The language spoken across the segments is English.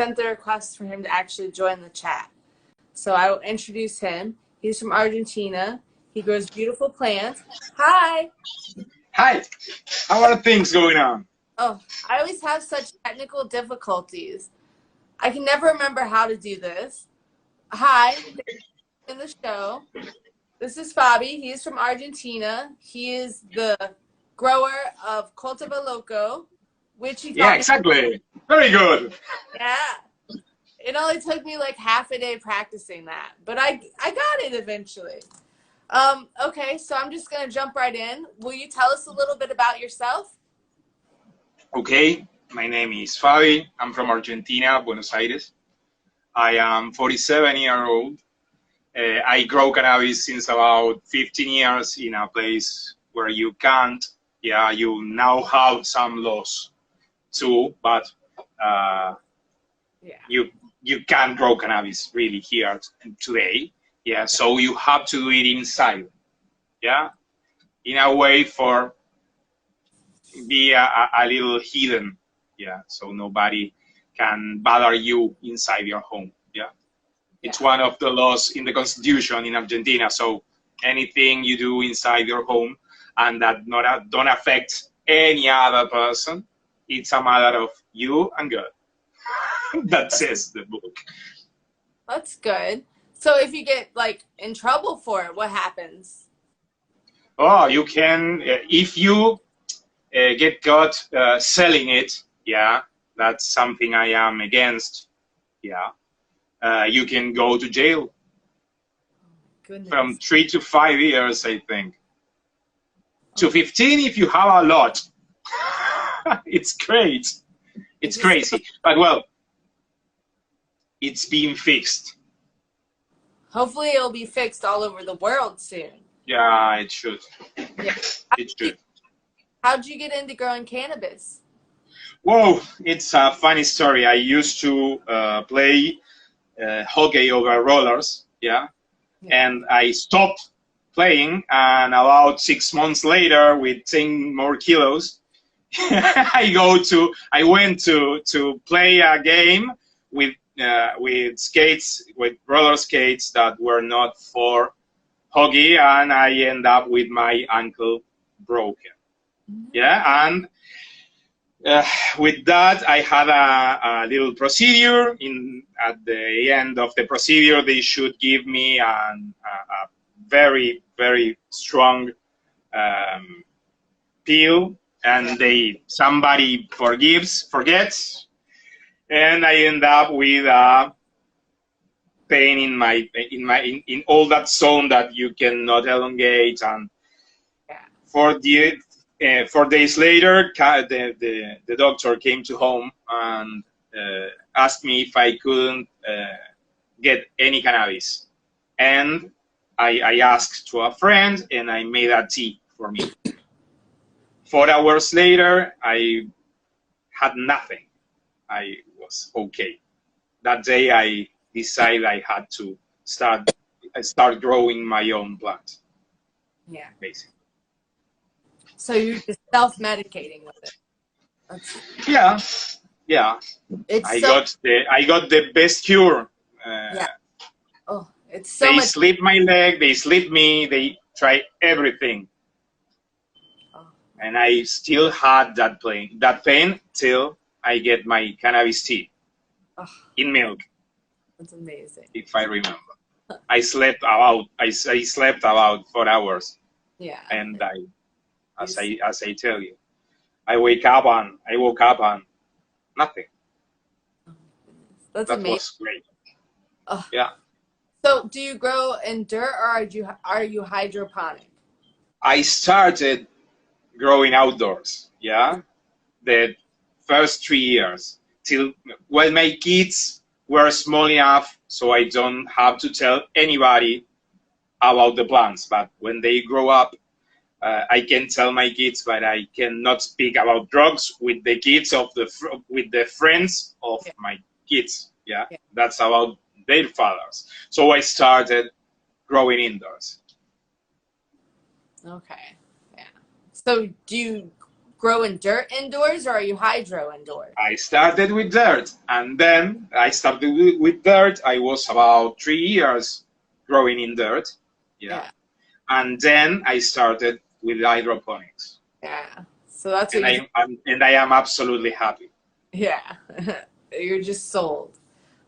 sent the request for him to actually join the chat. So I will introduce him. He's from Argentina. He grows beautiful plants. Hi. Hi. How are things going on? Oh, I always have such technical difficulties. I can never remember how to do this. Hi, in the show. This is Fabi. He's from Argentina. He is the grower of Cultivoloco, which he Yeah, taught me. exactly. Very good. Yeah. It only took me like half a day practicing that, but I got it eventually. Okay, so I'm just going to jump right in. Will you tell us a little bit about yourself? Okay, my name is Fabi. I'm from Argentina, Buenos Aires. I am 47 years old. I grow cannabis since about 15 years in a place where you can't. Yeah, you now have some laws too, but you can't grow cannabis really here today. Yeah, so you have to do it inside. Yeah, in a way for be a little hidden. Yeah, so nobody can bother you inside your home. Yeah, it's one of the laws in the constitution in Argentina. So anything you do inside your home and that don't affect any other person, it's a matter of you and God. That says the book. That's good. So if you get like in trouble for it, what happens? Oh, you can, if you get caught selling it, yeah, that's something I am against, yeah. You can go to jail. Goodness. From 3 to 5 years, I think. To 15 if you have a lot. It's great. It's crazy. But well, it's being fixed. Hopefully it'll be fixed all over the world soon. Yeah, it should. Yeah. It should. How'd you get into growing cannabis? Whoa, it's a funny story. I used to play hockey over rollers, yeah, and I stopped playing, and about 6 months later, with 10 more kilos, I went to play a game with skates, with roller skates that were not for hockey, and I end up with my ankle broken. Yeah, and with that, I had a little procedure. At the end of the procedure, they should give me a very, very strong pill, and somebody forgets, and I end up with a pain in all that zone that you cannot elongate. And 4 days later, the doctor came to home and asked me if I couldn't get any cannabis. And I asked to a friend, and I made a tea for me. 4 hours later, I had nothing. I was okay. That day, I decided I had to start growing my own plant. Yeah. Basically. So you're just self-medicating with it. Yeah. I got the best cure. Yeah. Oh, it's so they much. Slip my leg, they slip me, they try everything. Oh. And I still had that pain till I get my cannabis tea in milk. That's amazing. If I remember. I slept about 4 hours. Yeah. And as I tell you, I woke up and nothing. Oh, that amazing. Was great. Oh. Yeah. So do you grow in dirt, or are you hydroponic? I started growing outdoors, yeah, the first 3 years till my kids were small enough so I don't have to tell anybody about the plants. But when they grow up, I can tell my kids, but I cannot speak about drugs with the kids with the friends of my kids. Yeah, that's about their fathers. So I started growing indoors. Okay. Yeah. So do you grow in dirt indoors, or are you hydro indoors? I started with dirt, and then I started with dirt. I was about 3 years growing in dirt. Yeah. And then I started with hydroponics. Yeah. So that's what and I am absolutely happy. Yeah. You're just sold.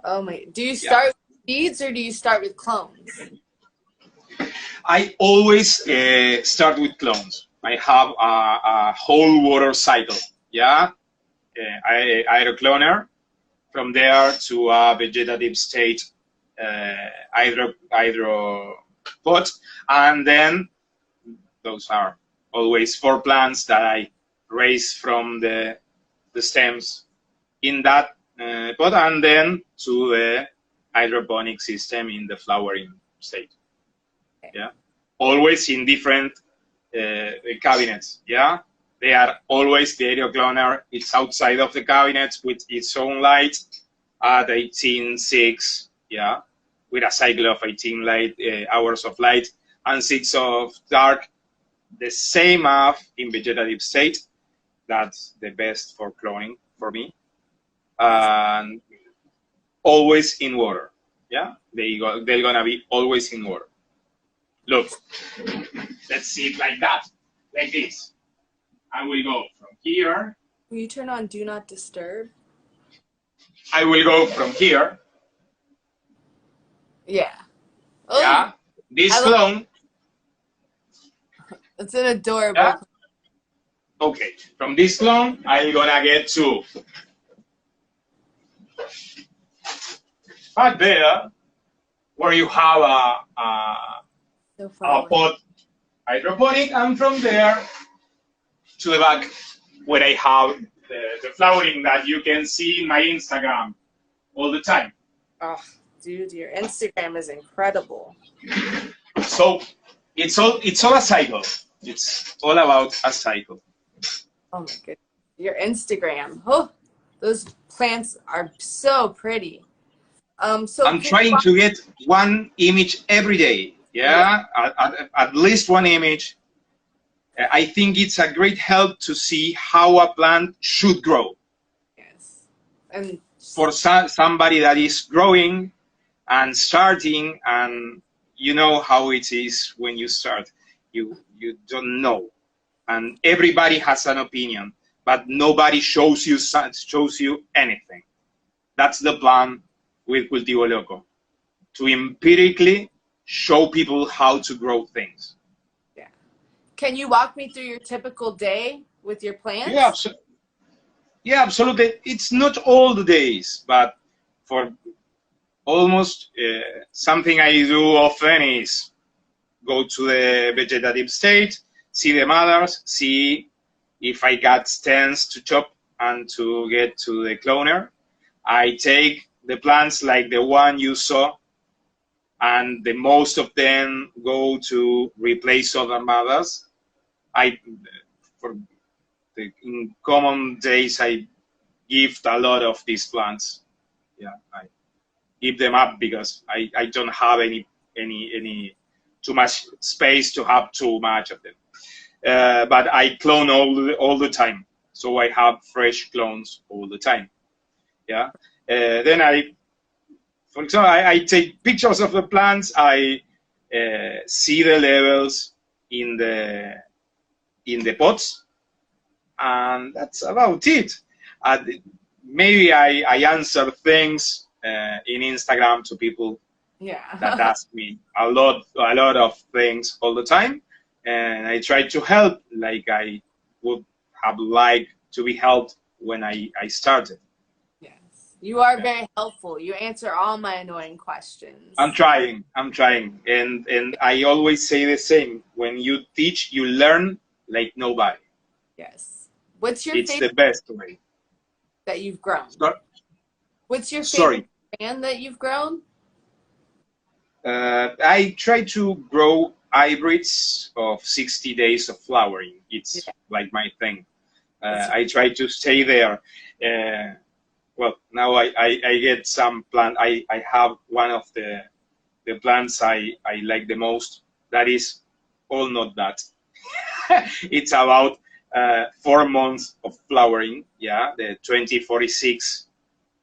Oh my. Do you start with seeds or do you start with clones? I always start with clones. I have a whole water cycle. Yeah. Hydrocloner, from there to a vegetative state hydropot, and then those are always 4 plants that I raise from the stems in that pot, and then to the hydroponic system in the flowering state. Yeah, always in different cabinets. Yeah, they are always the aerial cloner. It's outside of the cabinets with its own light at 18:6. Yeah, with a cycle of 18 hours of light and 6 of dark. The same as in vegetative state. That's the best for cloning for me. And always in water. Yeah, they're gonna be always in water. Look, let's see it like that, like this. I will go from here. Will you turn on Do Not Disturb? I will go from here. Yeah. Oh, yeah. This clone. It's an adorable. Yeah? Okay. From this clone, I'm gonna get 2. But there, where you have a pot hydroponic, and from there to the back where I have the flowering that you can see in my Instagram all the time. Oh, dude, your Instagram is incredible. So it's all a cycle. It's all about a cycle. Oh my goodness. Your Instagram. Oh, those plants are so pretty. So I'm trying to get 1 image every day. Yeah, at least 1 image. I think it's a great help to see how a plant should grow. Yes. And for somebody that is growing and starting, and you know how it is when you start. You don't know, and everybody has an opinion, but nobody shows you anything. That's the plan with Cultivoloco, to empirically show people how to grow things. Yeah. Can you walk me through your typical day with your plants? Yeah, absolutely. It's not all the days, but for almost something I do often is go to the vegetative state, see the mothers, see if I got stems to chop and to get to the cloner. I take the plants like the one you saw, and the most of them go to replace other mothers. In common days, I give a lot of these plants. Yeah, I give them up because I don't have any too much space to have too much of them. But I clone all the time, so I have fresh clones all the time. Yeah. Then for example, I take pictures of the plants. I see the levels in the pots, and that's about it. Maybe I answer things in Instagram to people that ask me a lot of things all the time, and I try to help like I would have liked to be helped when I started. Yes, you are very helpful. You answer all my annoying questions. I'm trying, and I always say the same: when you teach, you learn like nobody. Yes. What's your It's favorite the best way that you've grown? What's your Sorry. favorite brand that you've grown? I try to grow hybrids of 60 days of flowering. It's like my thing. I try to stay there. Well, now I get some plant. I have one of the plants I like the most. That is all not that. It's about 4 months of flowering. Yeah, the 2046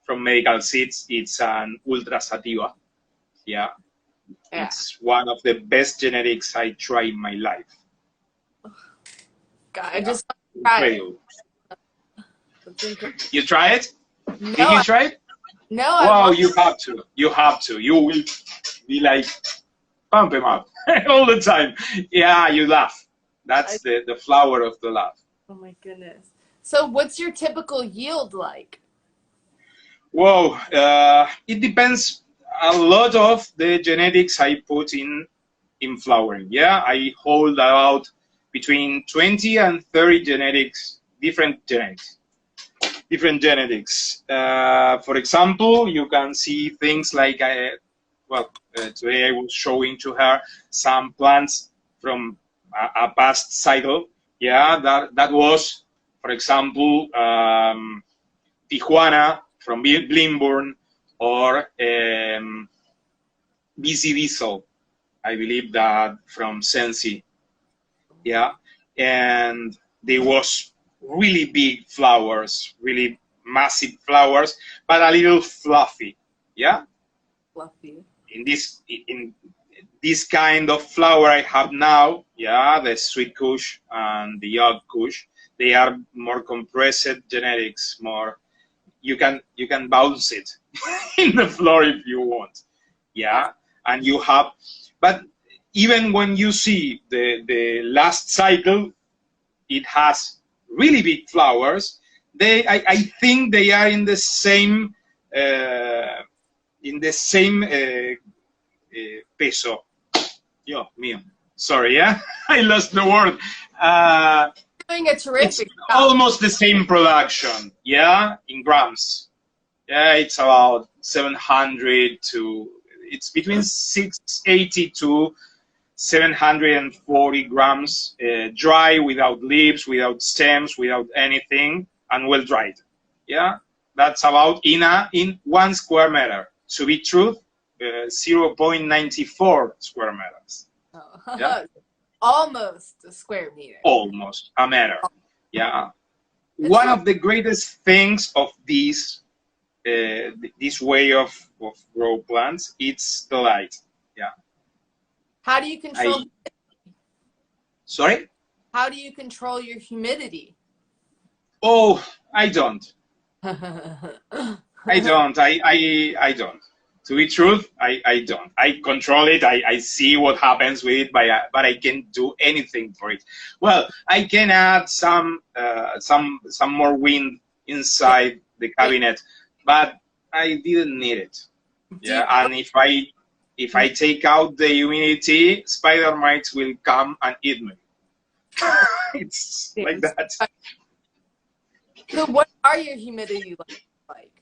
from Medical Seeds. It's an ultra sativa. Yeah, it's one of the best genetics I tried in my life. God, I just tried it. You try it? No, Did you try it? No, Wow, you have to. You have to. You will be like, pump him up all the time. Yeah, you laugh. That's the flower of the laugh. Oh my goodness. So what's your typical yield like? Whoa, it depends a lot of the genetics I put in flowering. Yeah, I hold about between 20 and 30 genetics, different genetics. For example, you can see things like, today I was showing to her some plants from a past cycle. Yeah, that was, for example, Tijuana from Blimborn, or BC Diesel, I believe that from Sensi. Yeah, and there was really big flowers, really massive flowers, but a little fluffy. Yeah, Fluffy. In this kind of flower I have now, yeah, the Sweet Kush and the Yog Kush, they are more compressed genetics, more you can bounce it in the floor if you want. Yeah, and you have, but even when you see the last cycle, it has really big flowers. I think they are in the same peso. Dios mío. Sorry, yeah, I lost the word. Doing a terrific job. Almost the same production, yeah, in grams. Yeah, it's about 700 to, it's between 680 to 740 grams, dry, without leaves, without stems, without anything, and well dried. Yeah, that's about in 1 square meter. To be true, 0.94 square meters. Oh. Yeah? Almost a square meter. Almost a meter. Yeah. One of the greatest things of this way of grow plants, it's the light. Yeah. How do you control? Sorry? How do you control your humidity? Oh, I don't. I don't. I don't. To be truth, I don't. I control it. I see what happens with it, but I can't do anything for it. Well, I can add some more wind inside the cabinet, but I didn't need it. Yeah, and if I take out the humidity, spider mites will come and eat me. It's like that. So what are your humidity like?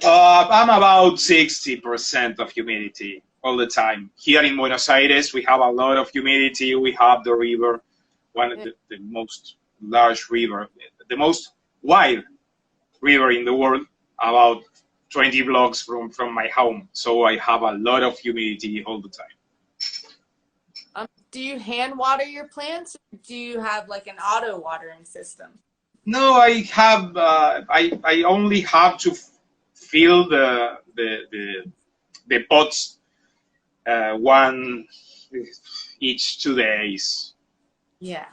I'm about 60% of humidity all the time. Here in Buenos Aires, we have a lot of humidity. We have the river, one of the most large river, the most wide river in the world, about 20 blocks from my home. So I have a lot of humidity all the time. Do you hand water your plants, or do you have like an auto watering system? No, I have. I only have to fill the pots one each 2 days. Yeah.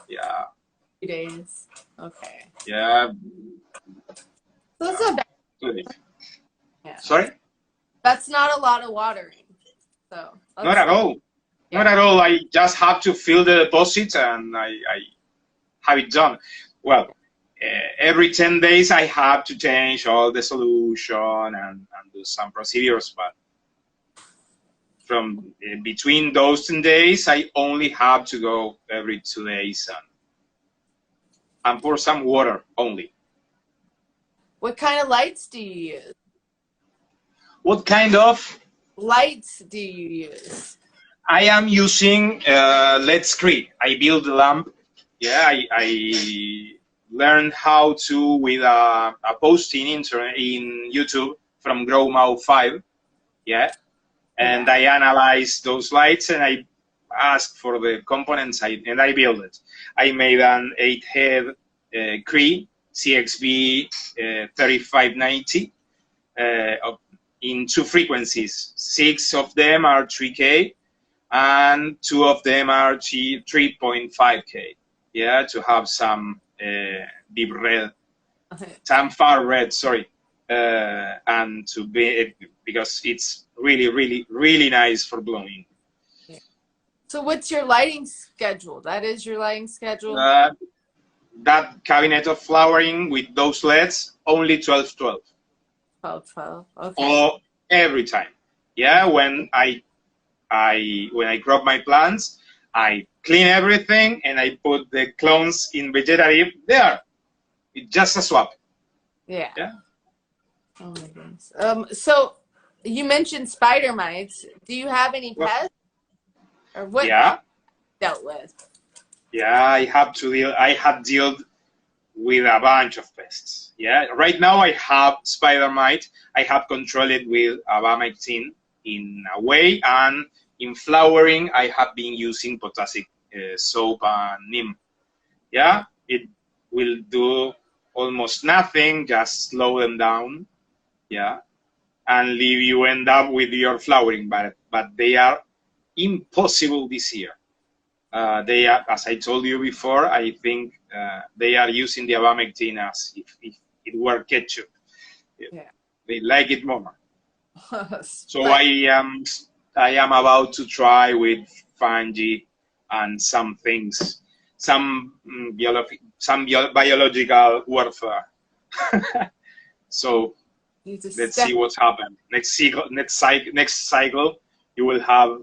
Yeah. 2 days. Okay. Yeah. So that's not bad. Yeah. Sorry? That's not a lot of watering. So not at all. Yeah. Not at all. I just have to fill the deposit and I have it done. Well, every 10 days I have to change all the solution and do some procedures, but from between those 10 days, I only have to go every 2 days and pour some water only. What kind of lights do you use? What kind of lights do you use? I am using LED screen. I build the lamp. Yeah, I learned how to with a post in YouTube from GrowMow 5. Yeah, and I analyze those lights and I asked for the components, and I built it. I made an 8-head Cree CXB 3590 in 2 frequencies. 6 of them are 3K, and 2 of them are 3.5K. Yeah, to have some deep red, some far red. Sorry, and to be, because it's really nice for blowing. So what's your lighting schedule? That is your lighting schedule? That cabinet of flowering with those LEDs, only 12-12. 12-12, okay. Oh, every time. Yeah, when I crop my plants, I clean everything and I put the clones in vegetative there. It's just a swap. Yeah. Yeah. Oh my goodness. So you mentioned spider mites. Do you have any pests? Or what Yeah. dealt with? Yeah, I have dealt with a bunch of pests. Yeah. Right now I have spider mite. I have controlled it with abamectin in a way, and in flowering I have been using potassic soap and neem. Yeah, it will do almost nothing, just slow them down. Yeah, and leave you end up with your flowering, but they are impossible this year. They are, as I told you before, I think they are using the abamectin as if it were ketchup. Yeah. They like it more. So I am about to try with fungi and some things, some biological warfare. So let's see what's happened. Next cycle, you will have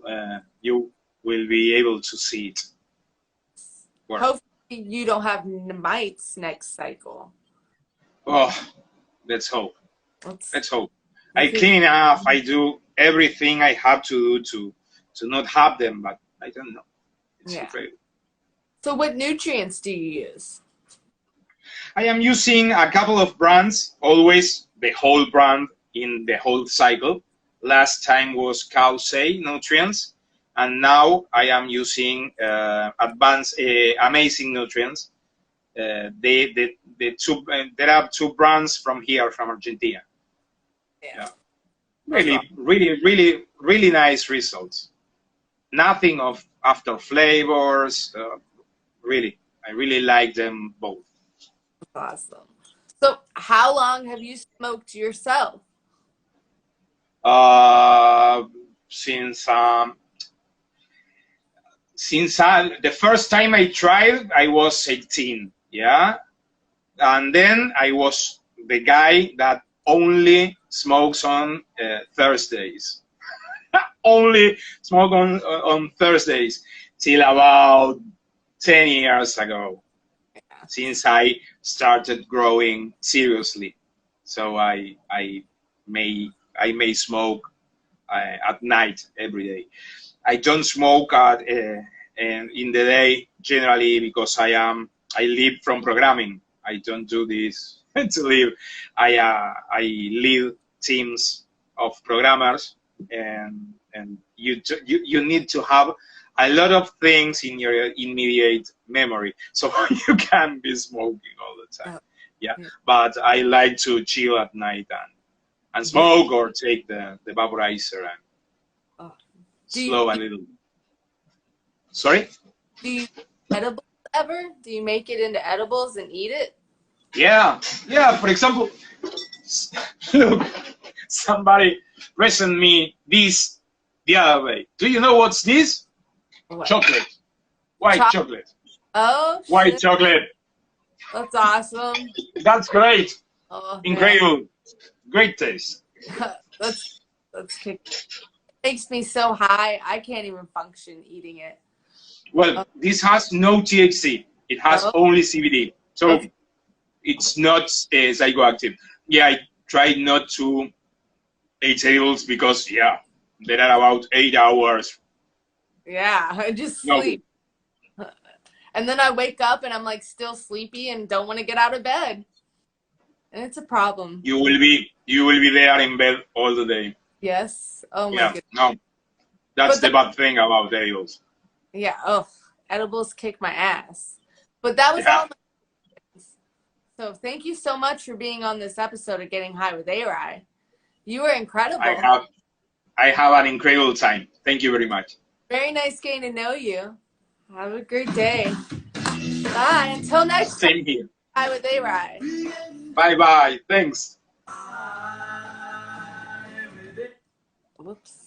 you will be able to see it. Hopefully you don't have mites next cycle. Oh, let's hope. Let's hope. I clean enough. I do everything I have to do to not have them, but I don't know. It's incredible. So what nutrients do you use? I am using a couple of brands, always the whole brand in the whole cycle. Last time was Cowsay Nutrients, and now I am using advanced Amazing Nutrients. There are 2 brands from here, from Argentina. Yeah. Really nice results. Nothing of after flavors. Really, I really like them both. Awesome. So how long have you smoked yourself? Since the first time I tried, I was 18. Yeah, and then I was the guy that only smokes on Thursdays. Only smoke on Thursdays till about 10 years ago, since I started growing seriously. So I may smoke at night every day. I don't smoke in the day generally because I live from programming. I don't do this to live. I lead teams of programmers, and you need to have a lot of things in your immediate memory, so you can't be smoking all the time. Yeah, but I like to chill at night and smoke or take the vaporizer and slow a little. Sorry? Do you edibles ever? Do you make it into edibles and eat it? Yeah. For example, look, somebody sent me this the other day. Do you know what's this? What? Chocolate. White chocolate. Oh, white shit. Chocolate. That's awesome. That's great. Oh, incredible. Man. Great taste. That's it makes me so high. I can't even function eating it. Well, this has no THC. It has only CBD. So it's not psychoactive. Yeah, I tried not to eat edibles because, there are about 8 hours. Yeah, I just sleep. And then I wake up and I'm like still sleepy and don't want to get out of bed. And it's a problem. You will be there in bed all the day. Yes. Oh my goodness. No. That's the bad thing about edibles. Yeah. Oh, edibles kick my ass. But that was Yeah, all. So thank you so much for being on this episode of Getting High with A-Rye. You were I incredible. have I have an incredible time. Thank you very much. Very nice getting to know you. Have a great day. Bye. Until next time, Same here. High with A-Rye. Bye bye. Thanks. Whoops.